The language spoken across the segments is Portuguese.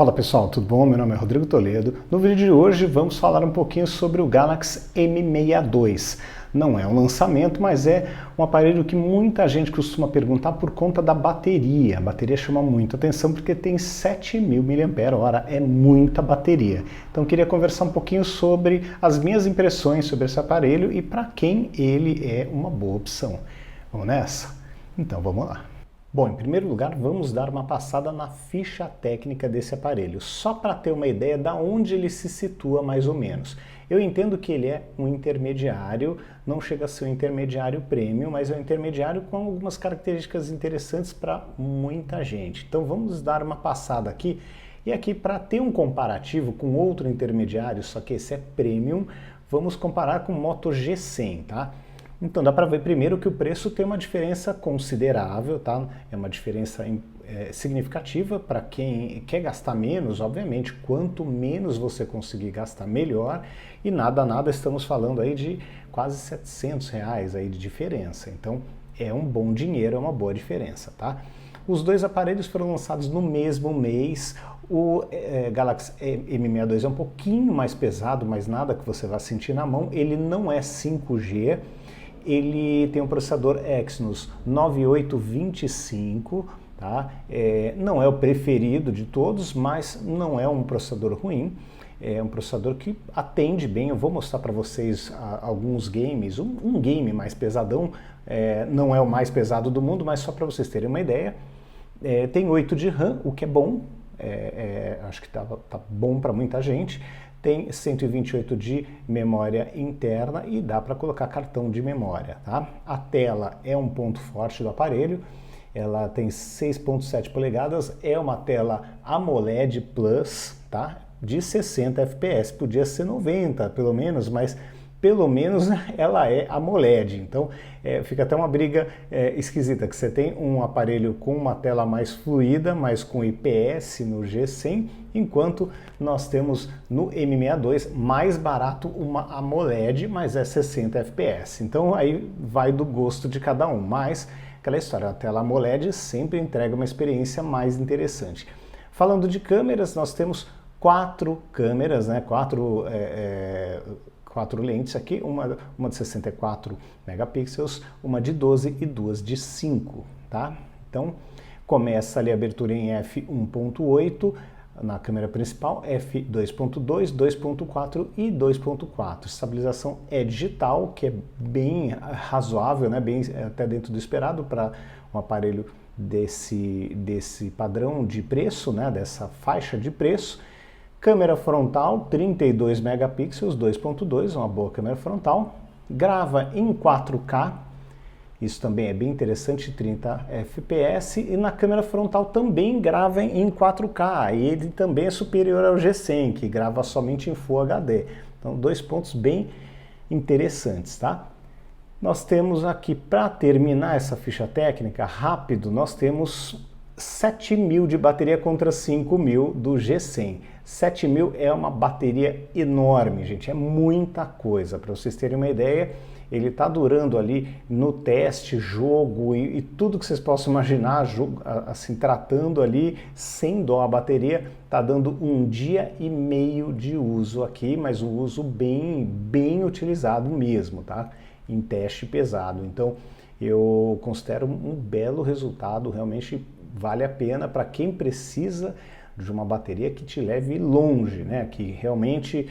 Fala pessoal, tudo bom? Meu nome é Rodrigo Toledo. No vídeo de hoje vamos falar um pouquinho sobre o Galaxy M62. Não é um lançamento, mas é um aparelho que muita gente costuma perguntar por conta da bateria. A bateria chama muito atenção porque tem 7.000 mAh, é muita bateria. Então queria conversar um pouquinho sobre as minhas impressões sobre esse aparelho e para quem ele é uma boa opção. Vamos nessa? Então vamos lá. Bom, em primeiro lugar, vamos dar uma passada na ficha técnica desse aparelho, só para ter uma ideia de onde ele se situa mais ou menos. Eu entendo que ele é um intermediário, não chega a ser um intermediário premium, mas é um intermediário com algumas características interessantes para muita gente. Então vamos dar uma passada aqui, e aqui para ter um comparativo com outro intermediário, só que esse é premium, vamos comparar com o Moto G100, tá? Então dá para ver primeiro que o preço tem uma diferença considerável, tá? É uma diferença significativa para quem quer gastar menos, obviamente, quanto menos você conseguir gastar, melhor, e nada, estamos falando aí de quase R$700 aí de diferença, então é um bom dinheiro, é uma boa diferença, tá? Os dois aparelhos foram lançados no mesmo mês. O Galaxy M62 é um pouquinho mais pesado, mas nada que você vá sentir na mão, ele não é 5G, ele tem um processador Exynos 9825, tá? Não é o preferido de todos, mas não é um processador ruim. É um processador que atende bem. Eu vou mostrar para vocês alguns games, um game mais pesadão, não é o mais pesado do mundo, mas só para vocês terem uma ideia. Tem 8 de RAM, o que é bom, acho que tá bom para muita gente. Tem 128 de memória interna e dá para colocar cartão de memória, tá? A tela é um ponto forte do aparelho, ela tem 6.7 polegadas, é uma tela AMOLED Plus, tá? De 60 fps, podia ser 90 pelo menos, mas pelo menos ela é AMOLED, então fica até uma briga esquisita, que você tem um aparelho com uma tela mais fluida, mas com IPS no G100, enquanto nós temos no M62 mais barato uma AMOLED, mas é 60 fps, então aí vai do gosto de cada um, mas aquela história, a tela AMOLED sempre entrega uma experiência mais interessante. Falando de câmeras, nós temos 4 câmeras, né, quatro lentes aqui, uma de 64 megapixels, uma de 12 e duas de 5, tá? Então, começa ali a abertura em f1.8 na câmera principal, f2.2, 2.4 e 2.4. Estabilização é digital, que é bem razoável, né? Bem até dentro do esperado para um aparelho desse padrão de preço, né? Dessa faixa de preço. Câmera frontal, 32 megapixels, 2.2, uma boa câmera frontal. Grava em 4K, isso também é bem interessante, 30 fps. E na câmera frontal também grava em 4K, e ele também é superior ao G100, que grava somente em Full HD. Então, dois pontos bem interessantes, tá? Nós temos aqui, para terminar essa ficha técnica, rápido, nós temos 7.000 de bateria contra 5.000 do G100. 7.000 é uma bateria enorme, gente, é muita coisa. Para vocês terem uma ideia, ele está durando ali no teste, jogo e tudo que vocês possam imaginar, assim, tratando ali sem dó a bateria, está dando 1 dia e meio de uso aqui, mas um uso bem utilizado mesmo, tá? Em teste pesado. Então, eu considero um belo resultado, realmente vale a pena para quem precisa de uma bateria que te leve longe, né? Que realmente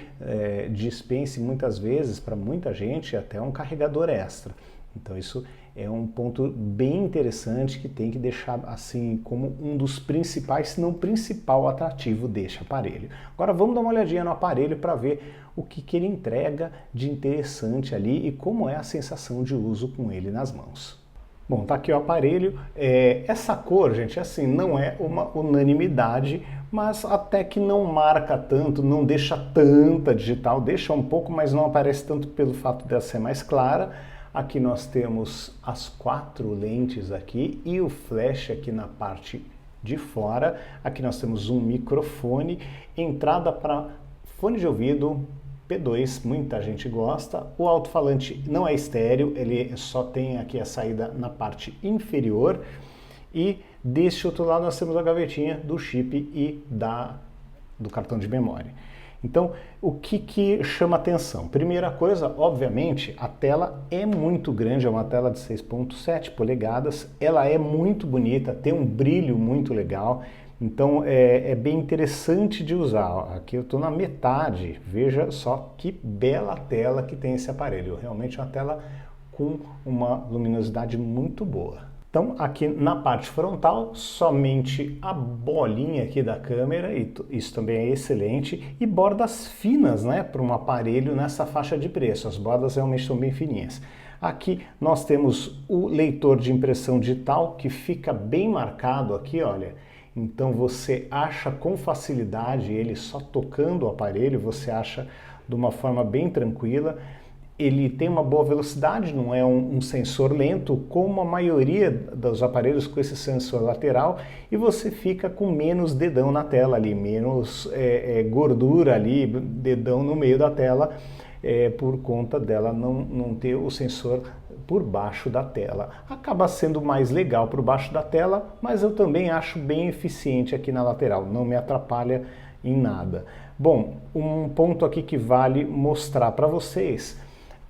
dispense muitas vezes para muita gente até um carregador extra. Então isso é um ponto bem interessante que tem que deixar assim como um dos principais, se não principal atrativo deste aparelho. Agora vamos dar uma olhadinha no aparelho para ver o que ele entrega de interessante ali e como é a sensação de uso com ele nas mãos. Bom, tá aqui o aparelho. Essa cor, gente, assim, não é uma unanimidade, mas até que não marca tanto, não deixa tanta digital, deixa um pouco, mas não aparece tanto pelo fato dela ser mais clara. Aqui nós temos as 4 lentes aqui e o flash aqui na parte de fora. Aqui nós temos um microfone, entrada para fone de ouvido, P2, muita gente gosta. O alto-falante não é estéreo, ele só tem aqui a saída na parte inferior. E deste outro lado nós temos a gavetinha do chip e da do cartão de memória. Então, o que chama atenção? Primeira coisa, obviamente, a tela é muito grande, é uma tela de 6.7 polegadas, ela é muito bonita, tem um brilho muito legal, então é bem interessante de usar. Aqui eu estou na metade, veja só que bela tela que tem esse aparelho, realmente é uma tela com uma luminosidade muito boa. Então, aqui na parte frontal, somente a bolinha aqui da câmera, e isso também é excelente, e bordas finas, né, para um aparelho nessa faixa de preço. As bordas realmente são bem fininhas. Aqui nós temos o leitor de impressão digital, que fica bem marcado aqui, olha. Então você acha com facilidade ele só tocando o aparelho, você acha de uma forma bem tranquila. Ele tem uma boa velocidade, não é um sensor lento, como a maioria dos aparelhos com esse sensor lateral, e você fica com menos dedão na tela ali, menos gordura ali, dedão no meio da tela, por conta dela não ter o sensor por baixo da tela. Acaba sendo mais legal por baixo da tela, mas eu também acho bem eficiente aqui na lateral, não me atrapalha em nada. Bom, um ponto aqui que vale mostrar para vocês: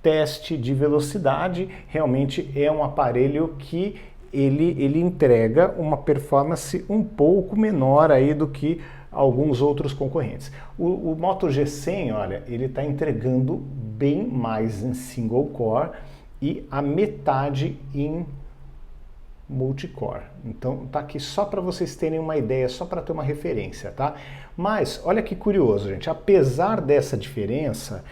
teste de velocidade. Realmente é um aparelho que ele entrega uma performance um pouco menor aí do que alguns outros concorrentes. O Moto G100, olha, ele está entregando bem mais em single core e a metade em multicore. Então tá aqui só para vocês terem uma ideia, só para ter uma referência, tá? Mas olha que curioso, gente, apesar dessa diferença,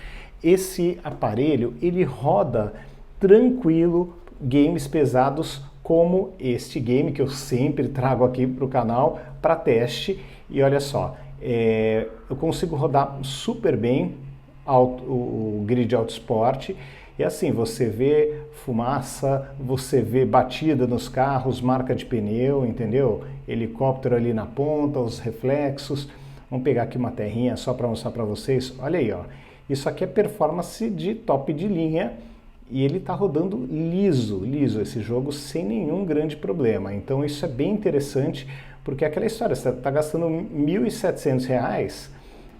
esse aparelho ele roda tranquilo games pesados como este game que eu sempre trago aqui para o canal para teste. E olha só, eu consigo rodar super bem o Grid Auto Sport. E assim, você vê fumaça, você vê batida nos carros, marca de pneu, entendeu? Helicóptero ali na ponta, os reflexos. Vamos pegar aqui uma terrinha só para mostrar para vocês. Olha aí, ó. Isso aqui é performance de top de linha e ele está rodando liso esse jogo sem nenhum grande problema. Então isso é bem interessante, porque é aquela história, você está gastando R$ 1.700,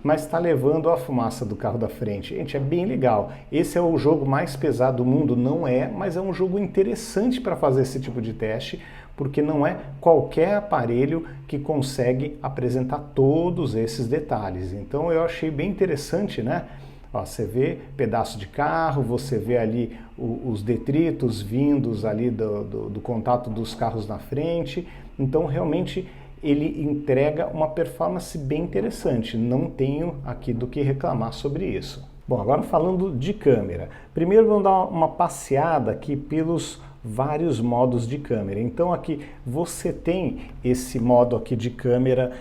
mas está levando a fumaça do carro da frente. Gente, é bem legal. Esse é o jogo mais pesado do mundo? Não é, mas é um jogo interessante para fazer esse tipo de teste, porque não é qualquer aparelho que consegue apresentar todos esses detalhes. Então eu achei bem interessante, né? Ó, você vê pedaço de carro, você vê ali os detritos vindos ali do contato dos carros na frente. Então realmente ele entrega uma performance bem interessante, não tenho aqui do que reclamar sobre isso. Bom, agora falando de câmera. Primeiro vamos dar uma passeada aqui pelos vários modos de câmera. Então aqui você tem esse modo aqui de câmera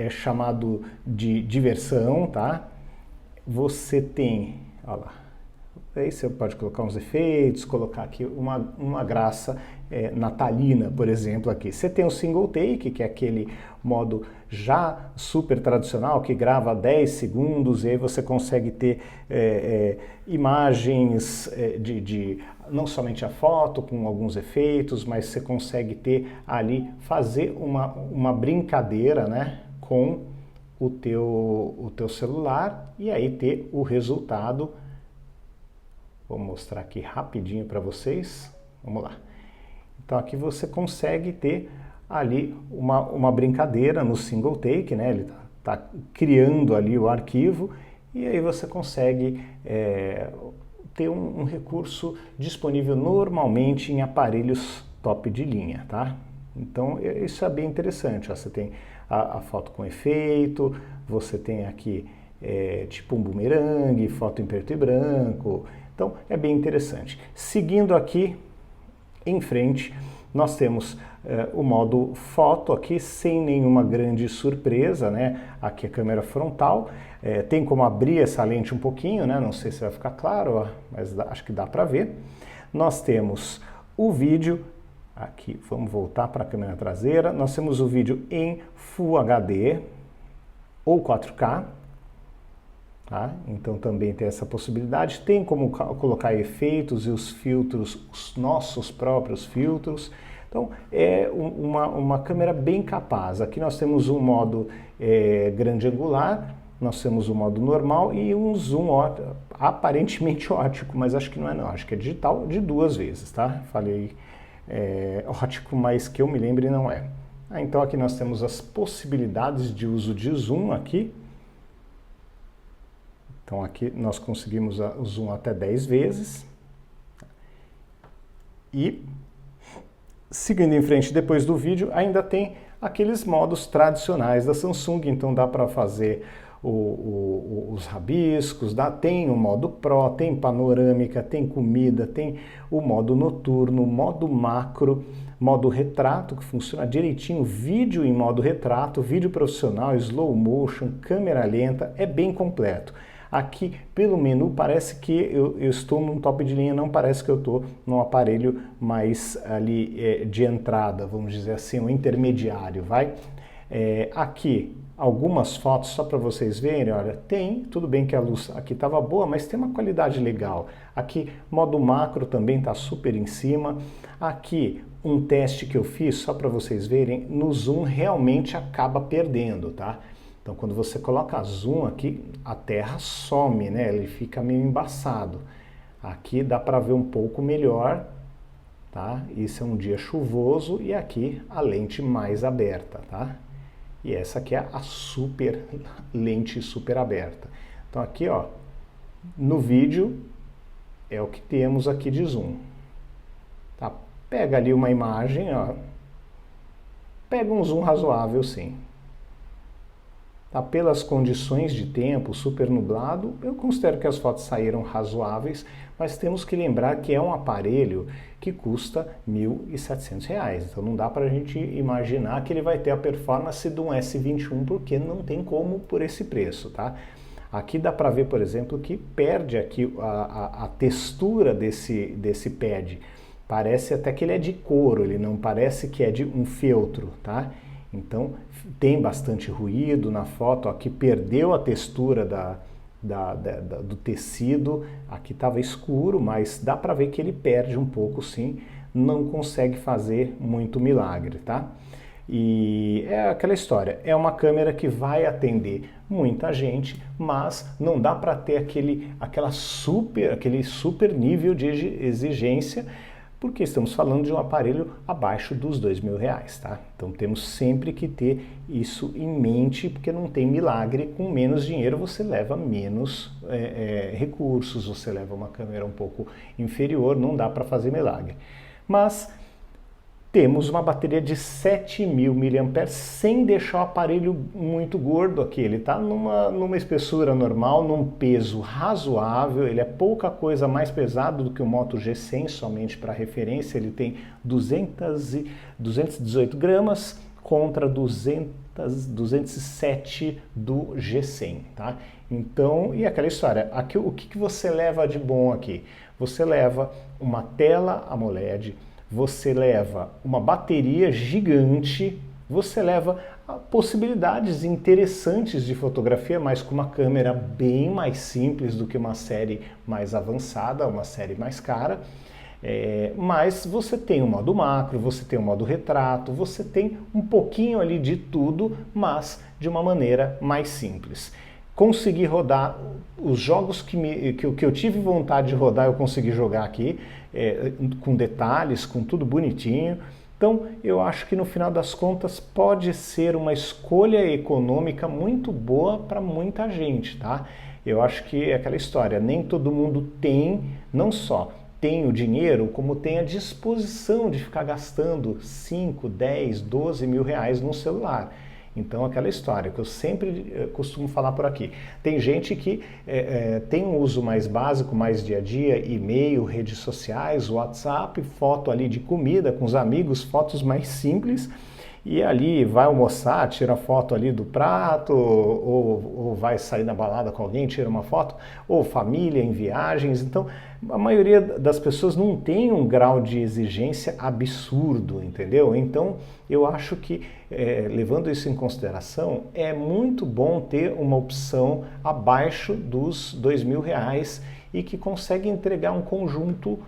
chamado de diversão, tá? Você tem, olha lá, aí você pode colocar uns efeitos, colocar aqui uma graça natalina, por exemplo, aqui. Você tem o single take, que é aquele modo já super tradicional, que grava 10 segundos, e aí você consegue ter imagens não somente a foto, com alguns efeitos, mas você consegue ter ali, fazer uma brincadeira, né, com o teu celular e aí ter o resultado. Vou mostrar aqui rapidinho para vocês. Vamos lá. Então aqui você consegue ter ali uma brincadeira no single take, né? Ele tá criando ali o arquivo e aí você consegue ter um recurso disponível normalmente em aparelhos top de linha, tá? Então isso é bem interessante. Ó, você tem a foto com efeito, você tem aqui tipo um bumerangue, foto em preto e branco. Então é bem interessante. Seguindo aqui em frente, nós temos o modo foto aqui sem nenhuma grande surpresa, né? Aqui a câmera frontal, tem como abrir essa lente um pouquinho, né? Não sei se vai ficar claro, ó, mas acho que dá para ver. Nós temos o vídeo. Aqui, vamos voltar para a câmera traseira. Nós temos o vídeo em Full HD ou 4K. tá? Então também tem essa possibilidade. Tem como colocar efeitos e os filtros, os nossos próprios filtros. Então é uma câmera bem capaz. Aqui nós temos um modo grande angular, nós temos um modo normal e um zoom aparentemente ótico, mas acho que não é não, acho que é digital de 2 vezes, tá? Falei ótico, mas que eu me lembre não é. Então aqui nós temos as possibilidades de uso de zoom aqui. Então aqui nós conseguimos o zoom até 10 vezes. E seguindo em frente depois do vídeo, ainda tem aqueles modos tradicionais da Samsung, então dá para fazer os rabiscos, tem o modo Pro, tem panorâmica, tem comida, tem o modo noturno, modo macro, modo retrato, que funciona direitinho, vídeo em modo retrato, vídeo profissional, slow motion, câmera lenta, é bem completo. Aqui, pelo menu, parece que eu estou num top de linha, não parece que eu estou num aparelho mais ali de entrada, vamos dizer assim, um intermediário, vai? Aqui, algumas fotos, só para vocês verem, olha, tudo bem que a luz aqui estava boa, mas tem uma qualidade legal. Aqui, modo macro também está super em cima. Aqui, um teste que eu fiz, só para vocês verem, no zoom realmente acaba perdendo, tá? Então, quando você coloca zoom aqui, a terra some, né? Ele fica meio embaçado. Aqui dá para ver um pouco melhor, tá? Isso é um dia chuvoso e aqui a lente mais aberta, tá? E essa aqui é a super lente super aberta. Então aqui, ó, no vídeo é o que temos aqui de zoom. Tá? Pega ali uma imagem, ó. Pega um zoom razoável, sim. Tá? Pelas condições de tempo, super nublado, eu considero que as fotos saíram razoáveis, mas temos que lembrar que é um aparelho que custa R$ 1.700. Então não dá para a gente imaginar que ele vai ter a performance de um S21, porque não tem como por esse preço, tá? Aqui dá para ver, por exemplo, que perde aqui a textura desse pad. Parece até que ele é de couro, ele não parece que é de um feltro, tá? Então tem bastante ruído na foto, aqui perdeu a textura do tecido, aqui estava escuro, mas dá para ver que ele perde um pouco sim, não consegue fazer muito milagre, tá? E é aquela história, é uma câmera que vai atender muita gente, mas não dá para ter aquele super nível de exigência, porque estamos falando de um aparelho abaixo dos R$2.000, tá? Então temos sempre que ter isso em mente, porque não tem milagre, com menos dinheiro você leva menos recursos, você leva uma câmera um pouco inferior, não dá para fazer milagre. Mas temos uma bateria de 7.000 mAh sem deixar o aparelho muito gordo aqui. Ele está numa espessura normal, num peso razoável, ele é pouca coisa mais pesado do que o Moto G100, somente para referência, ele tem 218 gramas contra 207 do G100, tá? Então, e aquela história, aqui, o que você leva de bom aqui? Você leva uma tela AMOLED, você leva uma bateria gigante, você leva possibilidades interessantes de fotografia, mas com uma câmera bem mais simples do que uma série mais avançada, uma série mais cara. Mas você tem o modo macro, você tem o modo retrato, você tem um pouquinho ali de tudo, mas de uma maneira mais simples. Consegui rodar os jogos que eu tive vontade de rodar, eu consegui jogar aqui, com detalhes, com tudo bonitinho. Então eu acho que no final das contas pode ser uma escolha econômica muito boa para muita gente, tá? Eu acho que é aquela história, nem todo mundo tem, não só tem o dinheiro, como tem a disposição de ficar gastando 5, 10, 12 mil reais num celular. Então, aquela história que eu sempre costumo falar por aqui. Tem gente que tem um uso mais básico, mais dia a dia, e-mail, redes sociais, WhatsApp, foto ali de comida com os amigos, fotos mais simples. e ali vai almoçar, tira foto ali do prato, ou vai sair na balada com alguém, tira uma foto, ou família em viagens. Então, a maioria das pessoas não tem um grau de exigência absurdo, entendeu? Então, eu acho que, levando isso em consideração, é muito bom ter uma opção abaixo dos R$2.000 e que consegue entregar um conjunto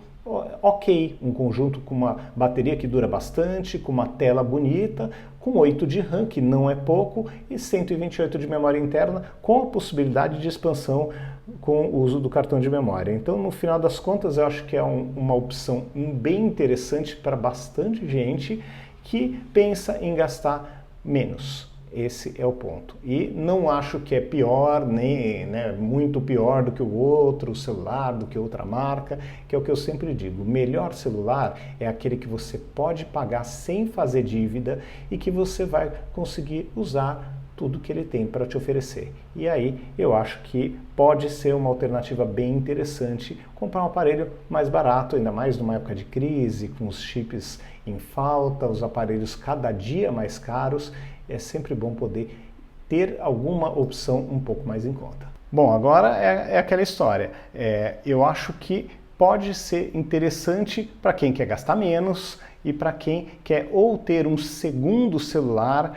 ok, um conjunto com uma bateria que dura bastante, com uma tela bonita, com 8 de RAM, que não é pouco, e 128 de memória interna, com a possibilidade de expansão com o uso do cartão de memória. Então, no final das contas, eu acho que é uma opção bem interessante para bastante gente que pensa em gastar menos. Esse é o ponto. E não acho que é pior, nem muito pior do que o outro celular, do que outra marca, que é o que eu sempre digo. O melhor celular é aquele que você pode pagar sem fazer dívida e que você vai conseguir usar tudo que ele tem para te oferecer. E aí eu acho que pode ser uma alternativa bem interessante comprar um aparelho mais barato, ainda mais numa época de crise, com os chips em falta, os aparelhos cada dia mais caros. É sempre bom poder ter alguma opção um pouco mais em conta. Bom, agora é aquela história. Eu acho que pode ser interessante para quem quer gastar menos e para quem quer ou ter um segundo celular.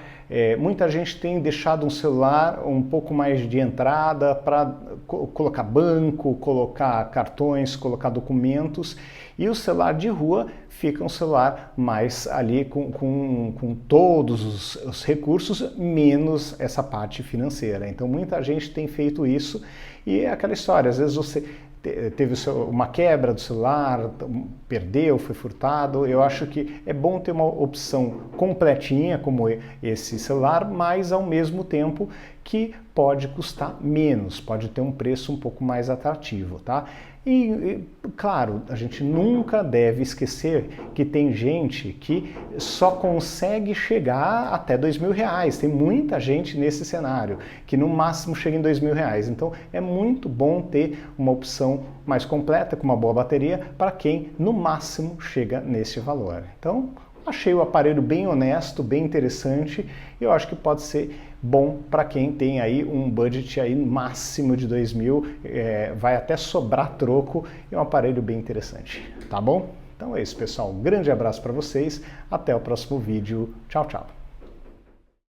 Muita gente tem deixado um celular um pouco mais de entrada para colocar banco, colocar cartões, colocar documentos, e o celular de rua fica um celular mais ali com todos os recursos, menos essa parte financeira. Então muita gente tem feito isso e é aquela história, às vezes você teve uma quebra do celular, perdeu, foi furtado. Eu acho que é bom ter uma opção completinha como esse celular, mas ao mesmo tempo que pode custar menos, pode ter um preço um pouco mais atrativo, tá? E claro, a gente nunca deve esquecer que tem gente que só consegue chegar até R$2.000. Tem muita gente nesse cenário que no máximo chega em R$2.000. Então é muito bom ter uma opção mais completa, com uma boa bateria, para quem no máximo chega nesse valor. Então achei o aparelho bem honesto, bem interessante, e eu acho que pode ser bom para quem tem aí um budget aí máximo de 2.000, vai até sobrar troco, e é um aparelho bem interessante, tá bom? Então é isso, pessoal, um grande abraço para vocês, até o próximo vídeo, tchau, tchau!